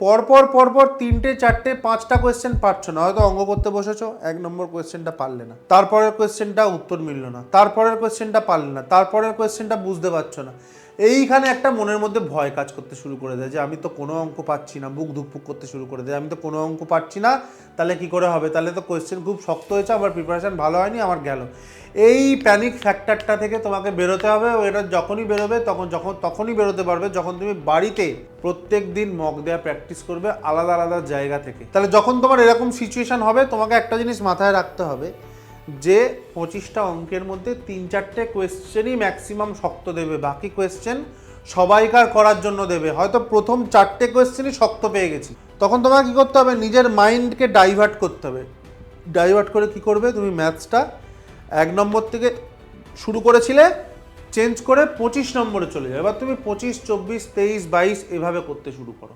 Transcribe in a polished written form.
পরপর পরপর 3টে 4টে 5টা কোয়েশ্চেন পারছো না, হয়তো অঙ্ক করতে বসেছো, 1 নম্বর কোয়েশ্চেনটা পারলে না, তারপরের কোয়েশ্চেনটা উত্তর মিলল না, তারপরের কোয়েশ্চেনটা পারলে না, তারপরের কোয়েশ্চেনটা বুঝতে পারছো না। এইখানে একটা মনের মধ্যে ভয় কাজ করতে শুরু করে দেয় যে আমি তো কোনো অঙ্ক পাচ্ছি না, বুক ধুকপুক করতে শুরু করে দেয়, আমি তো কোনো অঙ্ক পাচ্ছি না, তাহলে কি করে হবে, তাহলে তো কোয়েশ্চেন খুব শক্ত হয়েছে, আমার প্রিপারেশন ভালো হয়নি, আমার গেল। এই প্যানিক ফ্যাক্টরটা থেকে তোমাকে বেরোতে হবে। এটা যখনই বেরোবে তখনই বেরোতে পারবে যখন তুমি বাড়িতে প্রত্যেক দিন মক দেওয়া প্র্যাকটিস করবে আলাদা আলাদা জায়গা থেকে। তাহলে যখন তোমার এরকম সিচুয়েশন হবে, তোমাকে একটা জিনিস মাথায় রাখতে হবে যে 25টা অঙ্কের মধ্যে 3-4টে কোয়েশ্চেনই ম্যাক্সিমাম শক্ত দেবে, বাকি কোয়েশ্চেন সবাইকার করার জন্য দেবে। হয়তো প্রথম 4টে কোয়েশ্চেনই শক্ত পেয়ে গেছি, তখন তোমাকে কী করতে হবে, নিজের মাইন্ডকে ডাইভার্ট করতে হবে। ডাইভার্ট করে কি করবে, তুমি ম্যাথসটা 1 নম্বর থেকে শুরু করেছিলে, চেঞ্জ করে 25 নম্বরে চলে যাবে। এবার তুমি 25, 24, 23, 22 এভাবে করতে শুরু করো।